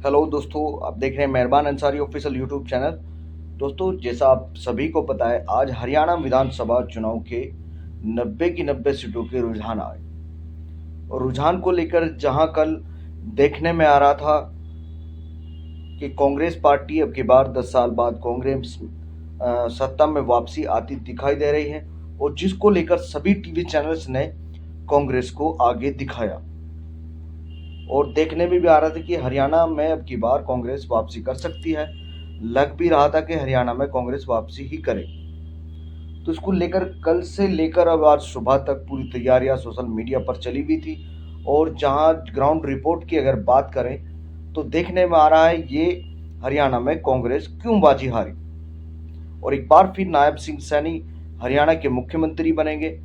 Hello दोस्तों, आप देख रहे हैं मेहरबान अंसारी ऑफिशियल यूट्यूब चैनल। दोस्तों, जैसा आप सभी को पता है, आज हरियाणा विधानसभा चुनाव के 90 की 90 सीटों के रुझान आए। और रुझान को लेकर जहां कल देखने में आ रहा था कि कांग्रेस पार्टी अब की बार 10 साल बाद कांग्रेस सत्ता में वापसी आती दिखाई दे रही है, और जिसको लेकर सभी टीवी चैनल्स ने कांग्रेस को आगे दिखाया। और देखने में भी आ रहा था कि हरियाणा में अब की बार कांग्रेस वापसी कर सकती है। लग भी रहा था कि हरियाणा में कांग्रेस वापसी ही करे। तो इसको लेकर कल से लेकर अब आज सुबह तक पूरी तैयारियां सोशल मीडिया पर चली हुई थी। और जहां ग्राउंड रिपोर्ट की अगर बात करें तो देखने में आ रहा है ये हरियाणा में कांग्रेस क्यों बाजी हारी, और एक बार फिर नायब सिंह सैनी हरियाणा के मुख्यमंत्री बनेंगे।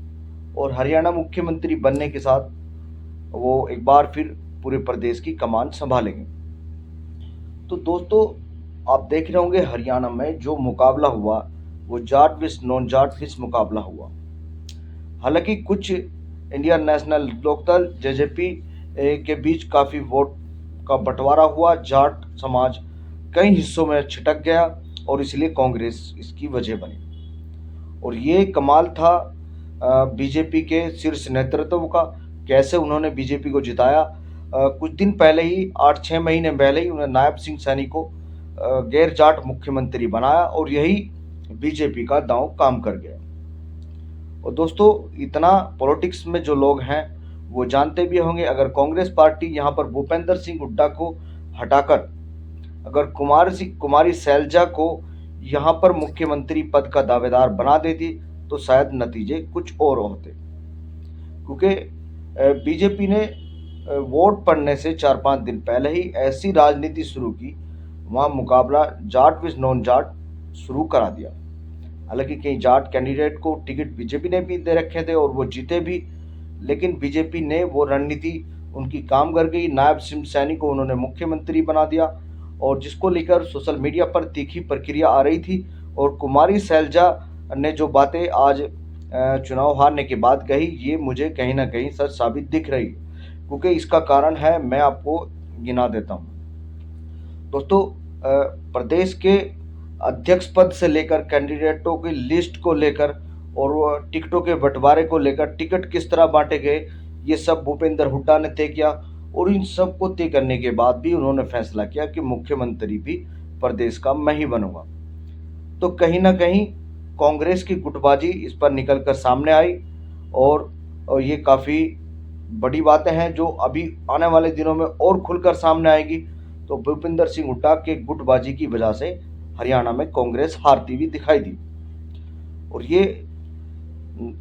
और हरियाणा मुख्यमंत्री बनने के साथ वो एक बार फिर पूरे प्रदेश की कमान संभालेंगे। तो दोस्तों, आप देख रहे होंगे हरियाणा में जो मुकाबला हुआ वो जाट विस नॉन जाट विस मुकाबला हुआ। हालांकि कुछ इंडियन नेशनल लोकदल जेजेपी के बीच काफ़ी वोट का बंटवारा हुआ। जाट समाज कई हिस्सों में छिटक गया और इसलिए कांग्रेस इसकी वजह बनी। और ये कमाल था बीजेपी के शीर्ष नेतृत्व का, कैसे उन्होंने बीजेपी को जिताया। कुछ दिन पहले ही 8-6 महीने पहले ही उन्होंने नायब सिंह सैनी को गैर जाट मुख्यमंत्री बनाया, और यही बीजेपी का दांव काम कर गया। और दोस्तों, इतना पॉलिटिक्स में जो लोग हैं वो जानते भी होंगे, अगर कांग्रेस पार्टी यहाँ पर भूपेंद्र सिंह हुड्डा को हटाकर अगर कुमारी शैलजा को यहाँ पर मुख्यमंत्री पद का दावेदार बना देती तो शायद नतीजे कुछ और होते। क्योंकि बीजेपी ने वोट पड़ने से 4-5 दिन पहले ही ऐसी राजनीति शुरू की, वहाँ मुकाबला जाट विस नॉन जाट शुरू करा दिया। हालांकि कई जाट कैंडिडेट को टिकट बीजेपी ने भी दे रखे थे और वो जीते भी, लेकिन बीजेपी ने वो रणनीति उनकी काम कर गई। नायब सिंह सैनी को उन्होंने मुख्यमंत्री बना दिया, और जिसको लेकर सोशल मीडिया पर तीखी प्रक्रिया आ रही थी। और कुमारी शैलजा ने जो बातें आज चुनाव हारने के बाद कही, ये मुझे कहीं ना कहीं सच साबित दिख रही, क्योंकि इसका कारण है, मैं आपको गिना देता हूँ। दोस्तों, प्रदेश के अध्यक्ष पद से लेकर कैंडिडेटों की लिस्ट को लेकर और वो टिकटों के बंटवारे को लेकर, टिकट किस तरह बांटे गए, ये सब भूपेंद्र हुड्डा ने तय किया। और इन सब को तय करने के बाद भी उन्होंने फैसला किया कि मुख्यमंत्री भी प्रदेश का मैं ही बनूंगा। तो कहीं ना कहीं कांग्रेस की गुटबाजी इस पर निकल कर सामने आई, और ये काफ़ी बड़ी बातें हैं जो अभी आने वाले दिनों में और खुलकर सामने आएगी। तो भूपेंद्र सिंह हुड्डा के गुटबाजी की वजह से हरियाणा में कांग्रेस हारती हुई दिखाई दी। और ये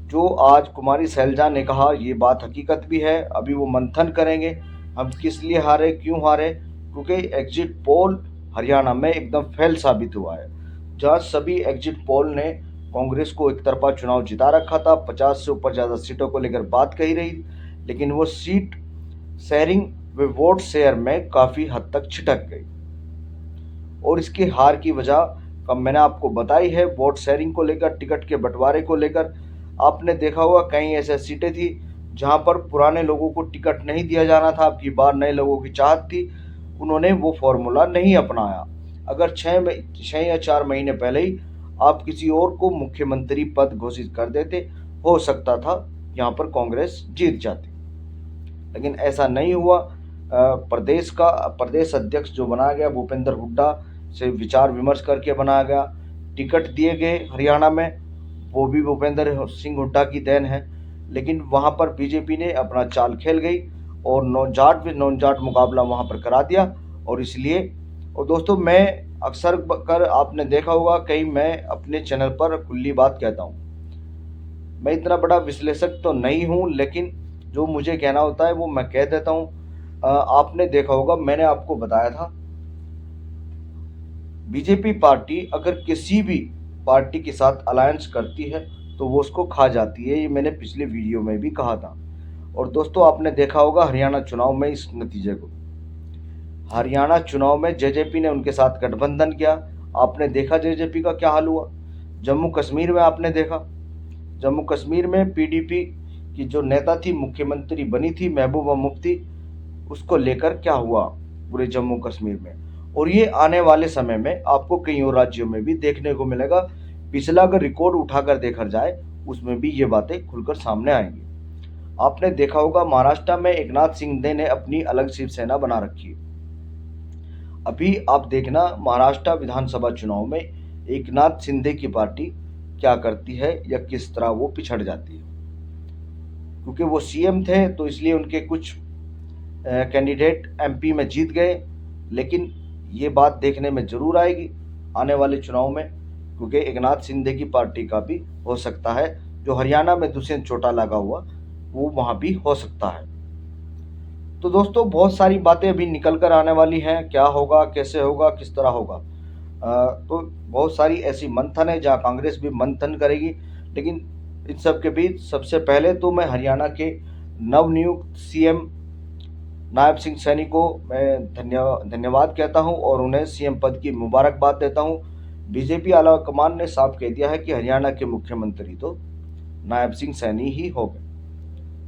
जो आज कुमारी शैलजा ने कहा, ये बात हकीकत भी है। अभी वो मंथन करेंगे हम किस लिए हारे, क्यों हारे, क्योंकि एग्जिट पोल हरियाणा में एकदम फेल साबित हुआ है। जहाँ सभी एग्जिट पोल ने कांग्रेस को एक तरफा चुनाव जिता रखा था, 50 से ऊपर ज़्यादा सीटों को लेकर बात कही रही, लेकिन वो सीट शेयरिंग व वोट शेयर में काफ़ी हद तक छिटक गई। और इसकी हार की वजह कब मैंने आपको बताई है, वोट शेयरिंग को लेकर, टिकट के बंटवारे को लेकर। आपने देखा होगा कई ऐसी सीटें थी जहां पर पुराने लोगों को टिकट नहीं दिया जाना था, अब की बार नए लोगों की चाहत थी, उन्होंने वो फॉर्मूला नहीं अपनाया। अगर 6 या 4 महीने पहले ही आप किसी और को मुख्यमंत्री पद घोषित कर देते, हो सकता था यहाँ पर कांग्रेस जीत जाती, लेकिन ऐसा नहीं हुआ। प्रदेश अध्यक्ष जो बनाया गया भूपेंद्र हुड्डा से विचार विमर्श करके बनाया गया। टिकट दिए गए हरियाणा में, वो भी भूपेंद्र सिंह हुड्डा की देन है, लेकिन वहाँ पर बीजेपी ने अपना चाल खेल गई और नॉन जाट मुकाबला वहाँ पर करा दिया। और इसलिए, और दोस्तों, मैं अक्सर कर आपने देखा होगा कहीं मैं अपने चैनल पर खुली बात कहता हूँ। मैं इतना बड़ा विश्लेषक तो नहीं हूँ, लेकिन जो मुझे कहना होता है वो मैं कह देता हूँ। आपने देखा होगा, मैंने आपको बताया था, बीजेपी पार्टी अगर किसी भी पार्टी के साथ अलायंस करती है तो वो उसको खा जाती है, ये मैंने पिछले वीडियो में भी कहा था। और दोस्तों, आपने देखा होगा हरियाणा चुनाव में इस नतीजे को। हरियाणा चुनाव में जेजेपी ने उनके साथ गठबंधन किया, आपने देखा जेजेपी का क्या हाल हुआ। जम्मू कश्मीर में आपने देखा, जम्मू कश्मीर में पीडीपी की जो नेता थी, मुख्यमंत्री बनी थी महबूबा मुफ्ती, उसको लेकर क्या हुआ, पूरे जम्मू कश्मीर में, और ये आने वाले समय में आपको कई और राज्यों में भी देखने को मिलेगा। पिछला अगर रिकॉर्ड उठाकर देखा जाए उसमें भी ये बातें खुलकर सामने आएंगी। आपने देखा होगा महाराष्ट्र में एकनाथ शिंदे ने अपनी अलग शिवसेना बना रखी है। अभी आप देखना महाराष्ट्र विधानसभा चुनाव में एकनाथ शिंदे की पार्टी क्या करती है या किस तरह वो पिछड़ जाती है। क्योंकि वो सीएम थे तो इसलिए उनके कुछ कैंडिडेट एमपी में जीत गए, लेकिन ये बात देखने में जरूर आएगी आने वाले चुनाव में, क्योंकि एकनाथ शिंदे की पार्टी का भी हो सकता है जो हरियाणा में दुष्यंत चौटाला लगा हुआ वो वहाँ भी हो सकता है। तो दोस्तों बहुत सारी बातें अभी निकल कर आने वाली हैं, क्या होगा, कैसे होगा, किस तरह होगा। तो बहुत सारी ऐसी मंथन है जहाँ कांग्रेस भी मंथन करेगी, लेकिन इन सब के बीच सबसे पहले तो मैं हरियाणा के नवनियुक्त सीएम नायब सिंह सैनी को मैं धन्यवाद कहता हूं और उन्हें सीएम पद की मुबारकबाद देता हूं। बीजेपी आला कमान ने साफ कह दिया है कि हरियाणा के मुख्यमंत्री तो नायब सिंह सैनी ही होंगे।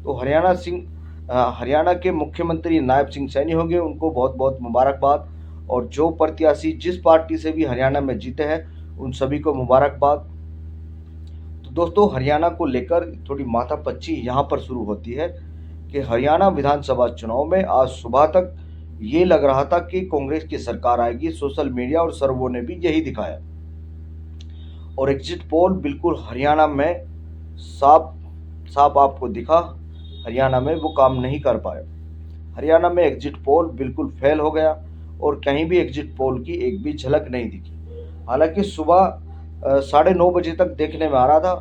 तो हरियाणा के मुख्यमंत्री नायब सिंह सैनी होंगे, उनको बहुत बहुत मुबारकबाद। और जो प्रत्याशी जिस पार्टी से भी हरियाणा में जीते हैं उन सभी को मुबारकबाद। तो दोस्तों हरियाणा को लेकर थोड़ी माथापच्ची यहाँ पर शुरू होती है कि हरियाणा विधानसभा चुनाव में आज सुबह तक ये लग रहा था कि कांग्रेस की सरकार आएगी। सोशल मीडिया और सर्वों ने भी यही दिखाया, और एग्जिट पोल बिल्कुल हरियाणा में साफ साफ आपको दिखा। हरियाणा में वो काम नहीं कर पाए। हरियाणा में एग्जिट पोल बिल्कुल फेल हो गया और कहीं भी एग्जिट पोल की एक भी झलक नहीं दिखी। हालांकि सुबह 9:30 बजे तक देखने में आ रहा था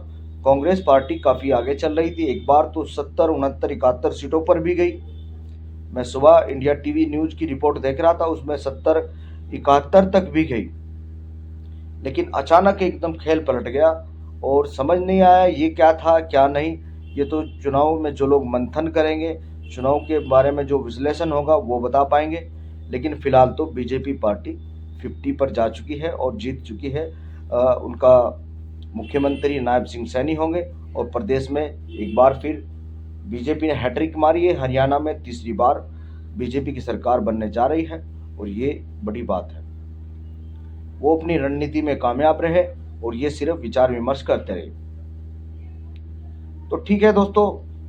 कांग्रेस पार्टी काफ़ी आगे चल रही थी। एक बार तो 70, 69, 71 सीटों पर भी गई। मैं सुबह इंडिया टीवी न्यूज़ की रिपोर्ट देख रहा था, उसमें 70, 71 तक भी गई। लेकिन अचानक एकदम खेल पलट गया और समझ नहीं आया ये क्या था क्या नहीं। ये तो चुनाव में जो लोग मंथन करेंगे, चुनाव के बारे में जो विश्लेषण होगा वो बता पाएंगे। लेकिन फिलहाल तो बीजेपी पार्टी 50 पर जा चुकी है और जीत चुकी है। उनका मुख्यमंत्री नायब सिंह सैनी होंगे और प्रदेश में एक बार फिर बीजेपी ने हैट्रिक मारी है। हरियाणा में तीसरी बार बीजेपी की सरकार बनने जा रही है और ये बड़ी बात है। वो अपनी रणनीति में कामयाब रहे और ये सिर्फ विचार विमर्श करते रहे। तो ठीक है दोस्तों,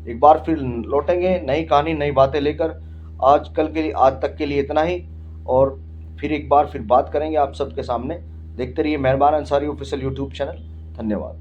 एक बार फिर लौटेंगे नई कहानी नई बातें लेकर। आज तक के लिए इतना ही, और फिर एक बार फिर बात करेंगे आप सबके सामने। देखते रहिए मेहरबान अंसारी ऑफिशियल यूट्यूब चैनल। धन्यवाद।